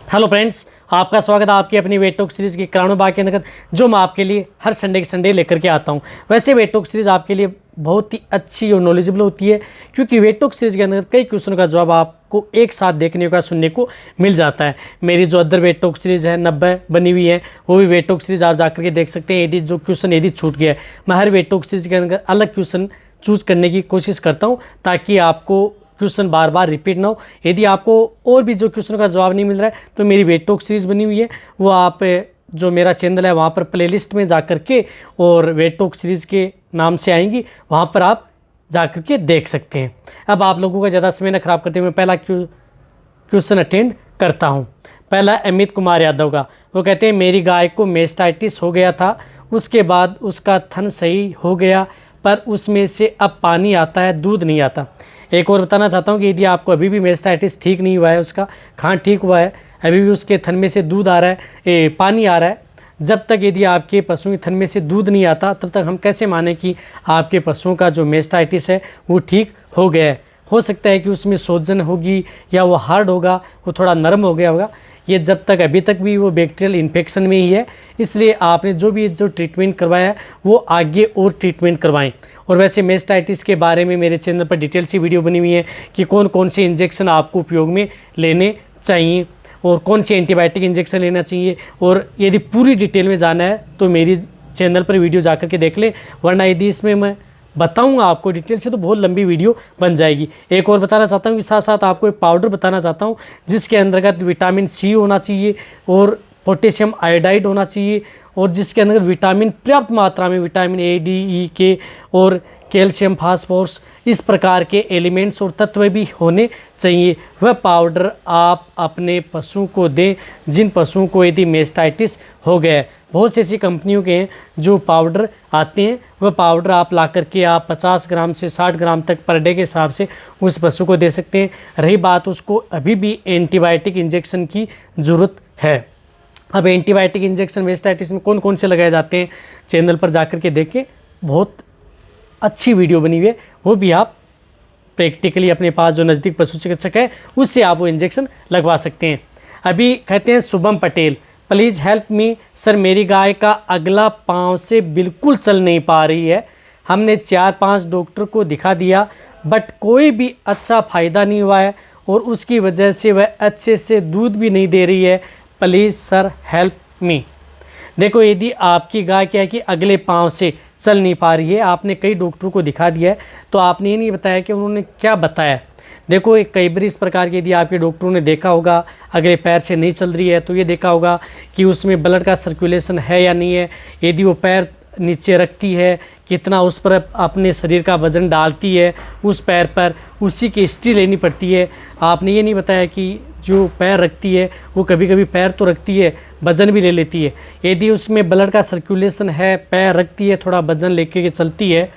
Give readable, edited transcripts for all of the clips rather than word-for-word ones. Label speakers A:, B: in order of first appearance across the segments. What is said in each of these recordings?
A: Hello friends, आपका स्वागत है आपकी अपनी वेट टॉक सीरीज़ की कराणों बाग के अंतर्गत, जो मैं आपके लिए हर संडे के संडे लेकर के आता हूं। वैसे वेट टॉक सीरीज़ आपके लिए बहुत ही अच्छी और नॉलेजेबल होती है, क्योंकि वेट टॉक सीरीज़ के अंतर्गत कई क्वेश्चनों का जवाब आपको एक साथ देखने का सुनने को मिल जाता है। मेरी जो अदर वेट टॉक सीरीज़ है 90 बनी हुई है, वो भी वेट टॉक सीरीज़ आप जाकर के देख सकते हैं। यदि जो क्वेश्चन यदि छूट गया है, मैं हर वेट टॉक सीरीज़ के अंतर्गत अलग क्वेश्चन चूज़ करने की कोशिश करता हूँ, ताकि आपको क्वेश्चन बार बार रिपीट ना हो। यदि आपको और भी जो क्वेश्चन का जवाब नहीं मिल रहा है, तो मेरी वेट टॉक सीरीज़ बनी हुई है, वो आप जो मेरा चैनल है वहाँ पर प्लेलिस्ट में जा कर के और वेट टॉक सीरीज़ के नाम से आएंगी, वहाँ पर आप जा कर के देख सकते हैं। अब आप लोगों का ज़्यादा समय न खराब करते हुए मैं पहला क्वेश्चन अटेंड करता हूँ। पहला अमित कुमार यादव का, वो कहते हैं मेरी गाय को मेस्टाइटिस हो गया था, उसके बाद उसका थन सही हो गया, पर उसमें से अब पानी आता है, दूध नहीं आता। एक और बताना चाहता हूँ कि यदि आपको अभी भी मेस्टाइटिस ठीक नहीं हुआ है, उसका खांड ठीक हुआ है, अभी भी उसके थन में से दूध आ रहा है, पानी आ रहा है, जब तक यदि आपके पशु के थन में से दूध नहीं आता, तब तक हम कैसे माने कि आपके पशुओं का जो मेस्टाइटिस है वो ठीक हो गया है। हो सकता है कि उसमें सोजन होगी या वो हार्ड होगा, वो थोड़ा नरम हो गया होगा। ये जब तक अभी तक भी वो बैक्टीरियल इन्फेक्शन में ही है, इसलिए आपने जो ट्रीटमेंट करवाया है वो आगे और ट्रीटमेंट करवाएं। और वैसे मेस्टाइटिस के बारे में मेरे चैनल पर डिटेल सी वीडियो बनी हुई है कि कौन कौन से इंजेक्शन आपको उपयोग में लेने चाहिए और कौन सी एंटीबायोटिक इंजेक्शन लेना चाहिए। और यदि पूरी डिटेल में जाना है तो मेरी चैनल पर वीडियो जा कर के देख लें, वरना यदि इसमें मैं बताऊंगा आपको डिटेल से तो बहुत लंबी वीडियो बन जाएगी। एक और बताना चाहता हूँ कि साथ साथ आपको एक पाउडर बताना चाहता हूँ, जिसके अंतर्गत विटामिन सी होना चाहिए और पोटेशियम आयोडाइड होना चाहिए, और जिसके अंदर विटामिन पर्याप्त मात्रा में विटामिन ए, डी, ई, के और कैल्शियम, फास्फोरस, इस प्रकार के एलिमेंट्स और तत्व भी होने चाहिए। वह पाउडर आप अपने पशु को दें जिन पशुओं को यदि मेस्टाइटिस हो गया है। बहुत सी ऐसी कंपनियों के हैं जो पाउडर आते हैं, वह पाउडर आप ला करके आप 50 ग्राम से 60 ग्राम तक पर डे के हिसाब से उस पशु को दे सकते हैं। रही बात उसको अभी भी एंटीबायोटिक इंजेक्शन की ज़रूरत है। अब एंटीबायोटिक इंजेक्शन मेस्टाइटिस में कौन कौन से लगाए जाते हैं, चैनल पर जाकर के देखें, बहुत अच्छी वीडियो बनी हुई है, वो भी आप प्रैक्टिकली अपने पास जो नज़दीक पशु चिकित्सक है उससे आप वो इंजेक्शन लगवा सकते हैं। अभी कहते हैं Shubham Patel, please help me sir, मेरी गाय का अगला पाँव से बिल्कुल चल नहीं पा रही है। हमने 4-5 डॉक्टर को दिखा दिया, बट कोई भी अच्छा फ़ायदा नहीं हुआ है और उसकी वजह से वह अच्छे से दूध भी नहीं दे रही है। Please sir help me. देखो, यदि आपकी गाय क्या है कि अगले पाँव से चल नहीं पा रही है, आपने कई डॉक्टरों को दिखा दिया है, तो आपने ये नहीं बताया कि उन्होंने क्या बताया। देखो, एक कई बार इस प्रकार की यदि आपके डॉक्टरों ने देखा होगा अगले पैर से नहीं चल रही है, तो ये देखा होगा कि उसमें ब्लड का सर्कुलेशन है या नहीं है, यदि वो पैर नीचे रखती है, कितना उस पर अपने शरीर का वज़न डालती है उस पैर पर, उसी की हिस्ट्री लेनी पड़ती है। आपने ये नहीं बताया कि जो पैर रखती है वो कभी कभी पैर तो रखती है, वज़न भी ले लेती है। यदि उसमें ब्लड का सर्कुलेशन है, पैर रखती है, थोड़ा वज़न लेके के चलती है,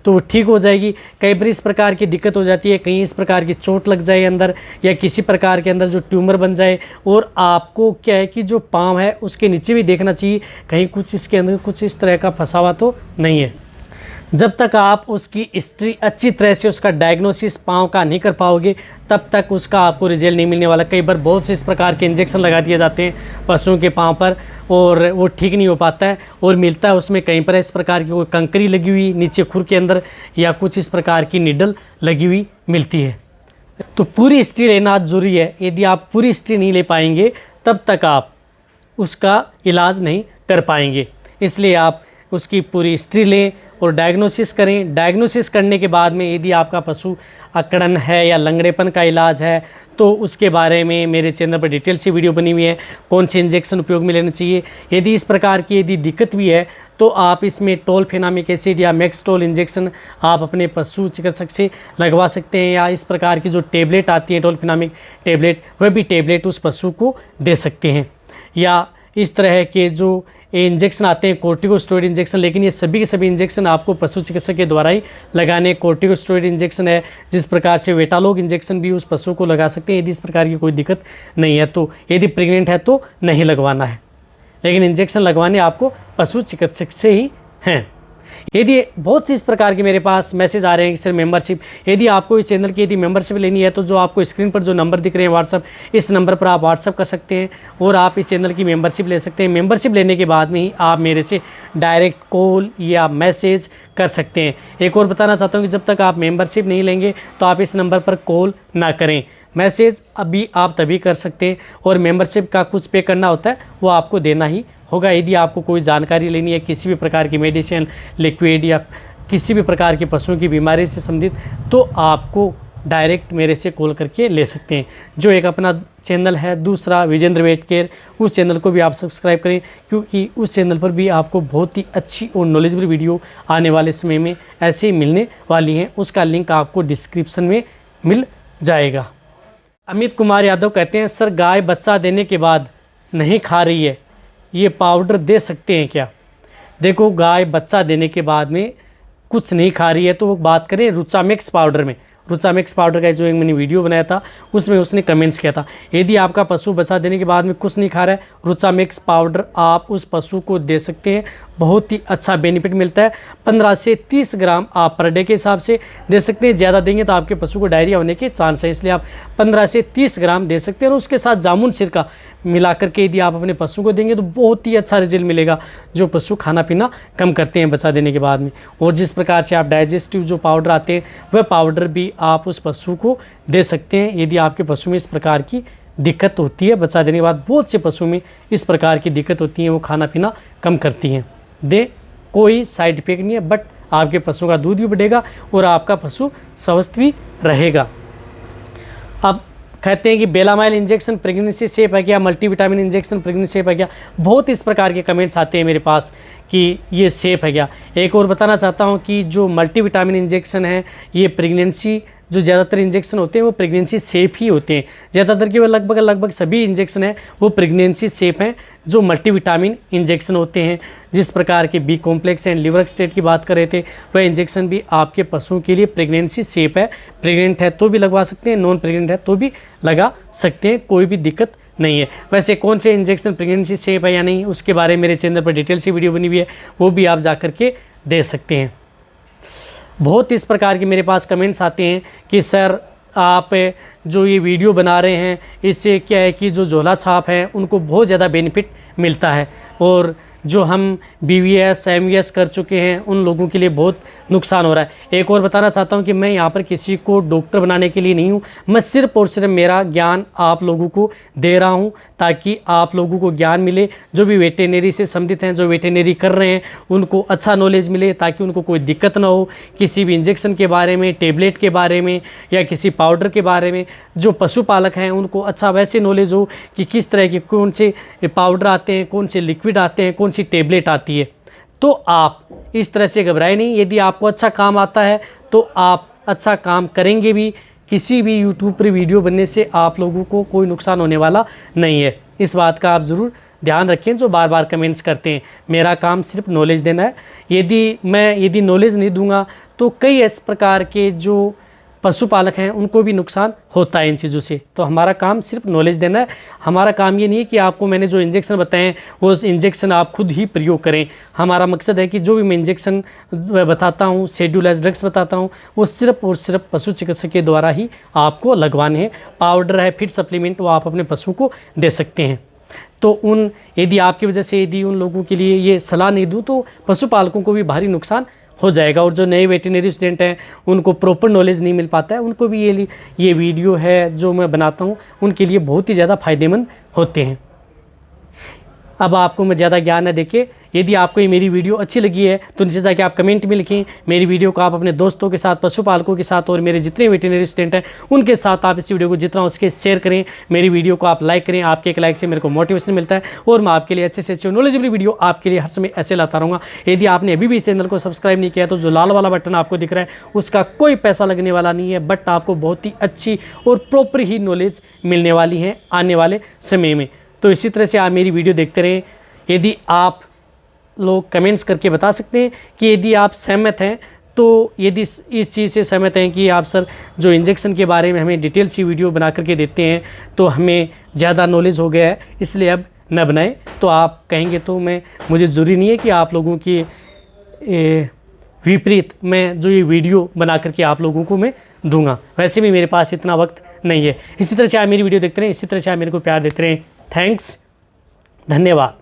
A: तो ठीक हो जाएगी। कई बार इस प्रकार की दिक्कत हो जाती है, कहीं इस प्रकार की चोट लग जाए अंदर, या किसी प्रकार के अंदर जो ट्यूमर बन जाए, और आपको क्या है कि जो पाँव है उसके नीचे भी देखना चाहिए, कहीं कुछ इसके अंदर कुछ इस तरह का फंसा हुआ तो नहीं है। जब तक आप उसकी हिस्ट्री अच्छी तरह से उसका डायग्नोसिस पाँव का नहीं कर पाओगे, तब तक उसका आपको रिजल्ट नहीं मिलने वाला। कई बार बहुत से इस प्रकार के इंजेक्शन लगा दिए जाते हैं पशुओं के पाँव पर, और वो ठीक नहीं हो पाता है, और मिलता है उसमें कहीं पर इस प्रकार की कोई कंकरी लगी हुई नीचे खुर के अंदर, या कुछ इस प्रकार की निडल लगी हुई मिलती है। तो पूरी हिस्ट्री लेना ज़रूरी है। यदि आप पूरी हिस्ट्री नहीं ले पाएंगे, तब तक आप उसका इलाज नहीं कर पाएंगे। इसलिए आप उसकी पूरी हिस्ट्री लें और डायग्नोसिस करें। डायग्नोसिस करने के बाद में यदि आपका पशु अकड़न है या लंगड़ेपन का इलाज है, तो उसके बारे में मेरे चैनल पर डिटेल से वीडियो बनी हुई है, कौन से इंजेक्शन उपयोग में लेना चाहिए। यदि इस प्रकार की यदि दिक्कत भी है, तो आप इसमें टोलफेनामिक एसिड या मैक्सटोल इंजेक्शन आप अपने पशु चिकित्सक से लगवा सकते हैं, या इस प्रकार की जो टेबलेट आती है टोलफेनामिक टेबलेट, वह भी टेबलेट उस पशु को दे सकते हैं। या इस तरह के जो इंजेक्शन आते हैं कोर्टिकोस्टेरॉइड इंजेक्शन, लेकिन ये सभी के सभी इंजेक्शन आपको पशु चिकित्सक के द्वारा ही लगाने। कोर्टिकोस्टेरॉइड इंजेक्शन है, जिस प्रकार से वेटालोग इंजेक्शन भी उस पशु को लगा सकते हैं। यदि इस प्रकार की कोई दिक्कत नहीं है, तो यदि प्रेग्नेंट है तो नहीं लगवाना है, लेकिन इंजेक्शन लगवाने आपको पशु चिकित्सक से ही हैं। यदि बहुत सी इस प्रकार के मेरे पास मैसेज आ रहे हैं कि सर मेंबरशिप, यदि आपको इस चैनल की यदि मेंबरशिप लेनी है तो जो आपको स्क्रीन पर जो नंबर दिख रहे हैं व्हाट्सअप, इस नंबर पर आप व्हाट्सअप कर सकते हैं और आप इस चैनल की मेंबरशिप ले सकते हैं। मेंबरशिप लेने के बाद में ही आप मेरे से डायरेक्ट कॉल या मैसेज कर सकते हैं। एक और बताना चाहता हूँ कि जब तक आप मेंबरशिप नहीं लेंगे तो आप इस नंबर पर कॉल ना करें, मैसेज अभी आप तभी कर सकते हैं। और मेंबरशिप का कुछ पे करना होता है, वो आपको देना ही होगा। यदि आपको कोई जानकारी लेनी है किसी भी प्रकार की मेडिसिन, लिक्विड या किसी भी प्रकार की पशुओं की बीमारी से संबंधित, तो आपको डायरेक्ट मेरे से कॉल करके ले सकते हैं। जो एक अपना चैनल है दूसरा विजेंद्र वेट केयर, उस चैनल को भी आप सब्सक्राइब करें, क्योंकि उस चैनल पर भी आपको बहुत ही अच्छी और नॉलेजेबल वीडियो आने वाले समय में ऐसे ही मिलने वाली हैं। उसका लिंक आपको डिस्क्रिप्शन में मिल जाएगा। अमित कुमार यादव कहते हैं, सर गाय बच्चा देने के बाद नहीं खा रही है, ये पाउडर दे सकते हैं क्या? देखो, गाय बच्चा देने के बाद में कुछ नहीं खा रही है तो वो बात करें रुचामेक्स पाउडर में। रुचामेक्स पाउडर का जो एक मैंने वीडियो बनाया था उसमें उसने कमेंट्स किया था, यदि आपका पशु बच्चा देने के बाद में कुछ नहीं खा रहा है, रुचामेक्स पाउडर आप उस पशु को दे सकते हैं। बहुत ही अच्छा बेनिफिट मिलता है। 15 से 30 ग्राम आप पर डे के हिसाब से दे सकते हैं। ज़्यादा देंगे तो आपके पशु को डायरिया होने के चांस है, इसलिए आप 15 से 30 ग्राम दे सकते हैं। और उसके साथ जामुन सिरका मिला करके यदि आप अपने पशु को देंगे तो बहुत ही अच्छा रिजल्ट मिलेगा, जो पशु खाना पीना कम करते हैं बच्चा देने के बाद में। और जिस प्रकार से आप डाइजेस्टिव जो पाउडर आते हैं वह पाउडर भी आप उस पशु को दे सकते हैं। यदि आपके पशु में इस प्रकार की दिक्कत होती है बच्चा देने के बाद, बहुत से पशु में इस प्रकार की दिक्कत होती है, वो खाना पीना कम करती हैं, दे कोई साइड इफेक्ट नहीं है, बट आपके पशु का दूध भी बढ़ेगा और आपका पशु स्वस्थ भी रहेगा। अब कहते हैं कि बेलामाइल इंजेक्शन प्रेगनेंसी सेफ है क्या, मल्टीविटामिन इंजेक्शन प्रेगनेंसी सेफ है क्या? बहुत इस प्रकार के कमेंट्स आते हैं मेरे पास कि ये सेफ है क्या। एक और बताना चाहता हूँ कि जो मल्टीविटामिन इंजेक्शन है ये प्रेगनेंसी, जो ज़्यादातर इंजेक्शन होते हैं वो प्रेगनेंसी सेफ ही होते हैं। ज़्यादातर के वो लगभग सभी इंजेक्शन हैं वो प्रेगनेंसी सेफ हैं। जो मल्टीविटामिन इंजेक्शन होते हैं, जिस प्रकार के B complex and liver state की बात कर रहे थे, वह इंजेक्शन भी आपके पशुओं के लिए प्रेगनेंसी सेफ है। प्रेग्नेंट है तो भी लगवा सकते हैं, नॉन प्रेग्नेंट है तो भी लगा सकते हैं, कोई भी दिक्कत नहीं है। वैसे कौन से इंजेक्शन प्रेगनेंसी सेफ है या नहीं, उसके बारे में मेरे चैनल पर डिटेल से वीडियो बनी हुई है, वो भी आप जा करके दे सकते हैं। बहुत इस प्रकार के मेरे पास कमेंट्स आते हैं कि सर आप जो ये वीडियो बना रहे हैं इससे क्या है कि जो झोला छाप हैं उनको बहुत ज़्यादा बेनिफिट मिलता है, और जो हम BVS MVS कर चुके हैं उन लोगों के लिए बहुत नुकसान हो रहा है। एक और बताना चाहता हूं कि मैं यहाँ पर किसी को डॉक्टर बनाने के लिए नहीं हूँ, मैं सिर्फ और सिर्फ मेरा ज्ञान आप लोगों को दे रहा हूँ ताकि आप लोगों को ज्ञान मिले। जो भी वेटेनरी से संबंधित हैं, जो वेटेनरी कर रहे हैं, उनको अच्छा नॉलेज मिले ताकि उनको कोई दिक्कत ना हो किसी भी इंजेक्शन के बारे में, टेबलेट के बारे में या किसी पाउडर के बारे में। जो पशुपालक हैं उनको अच्छा वैसे नॉलेज हो कि किस तरह के कौन से पाउडर आते हैं, कौन से लिक्विड आते हैं, कौन सी टेबलेट आती है। तो आप इस तरह से घबराए नहीं, यदि आपको अच्छा काम आता है तो आप अच्छा काम करेंगे भी। किसी भी यूट्यूब पर वीडियो बनने से आप लोगों को कोई नुकसान होने वाला नहीं है, इस बात का आप ज़रूर ध्यान रखें। जो बार बार कमेंट्स करते हैं, मेरा काम सिर्फ नॉलेज देना है। यदि नॉलेज नहीं दूंगा तो कई इस प्रकार के जो पशुपालक हैं उनको भी नुकसान होता है इन चीज़ों से। तो हमारा काम सिर्फ नॉलेज देना है। हमारा काम ये नहीं है कि आपको मैंने जो इंजेक्शन बताए हैं वो इंजेक्शन आप खुद ही प्रयोग करें। हमारा मकसद है कि जो भी मैं इंजेक्शन बताता हूँ, शेड्यूलाइज्ड ड्रग्स बताता हूँ, वो सिर्फ और सिर्फ पशु चिकित्सक के द्वारा ही आपको लगवाने हैं। पाउडर है, फीड सप्लीमेंट, वो आप अपने पशु को दे सकते हैं। तो यदि आपकी वजह से यदि उन लोगों के लिए ये सलाह नहीं दूँ तो पशुपालकों को भी भारी नुकसान हो जाएगा। और जो नए वेटेनरी स्टूडेंट हैं उनको प्रॉपर नॉलेज नहीं मिल पाता है, उनको भी ये वीडियो है जो मैं बनाता हूँ उनके लिए बहुत ही ज़्यादा फ़ायदेमंद होते हैं। अब आपको मैं ज़्यादा ज्ञान है, देखिए यदि आपको ये मेरी वीडियो अच्छी लगी है तो नीचे जाके आप कमेंट में लिखें। मेरी वीडियो को आप अपने दोस्तों के साथ, पशुपालकों के साथ और मेरे जितने वेटेनरी स्टूडेंट हैं उनके साथ आप इस वीडियो को जितना उसके शेयर करें। मेरी वीडियो को आप लाइक करें, आपके एक लाइक से मेरे को मोटिवेशन मिलता है और मैं आपके लिए अच्छे से अच्छे नॉलेजेबल वीडियो आपके लिए हर समय ऐसे लाता रहूँगा। यदि आपने अभी भी इस चैनल को सब्सक्राइब नहीं किया तो जो लाल वाला बटन आपको दिख रहा है उसका कोई पैसा लगने वाला नहीं है, बट आपको बहुत ही अच्छी और प्रॉपर ही नॉलेज मिलने वाली है आने वाले समय में। तो इसी तरह से आप मेरी वीडियो देखते रहें। यदि आप लोग कमेंट्स करके बता सकते हैं कि यदि आप सहमत हैं, तो यदि इस चीज़ से सहमत हैं कि आप सर जो इंजेक्शन के बारे में हमें डिटेल सी वीडियो बना करके देते हैं तो हमें ज़्यादा नॉलेज हो गया है इसलिए अब न बनाएं, तो आप कहेंगे तो मुझे ज़रूरी नहीं है कि आप लोगों की विपरीत मैं जो ये वीडियो बना करके आप लोगों को मैं दूंगा। वैसे भी मेरे पास इतना वक्त नहीं है। इसी तरह से आप मेरी वीडियो देखते रहें, इसी तरह से आप मेरे को प्यार देते रहें। थैंक्स, धन्यवाद।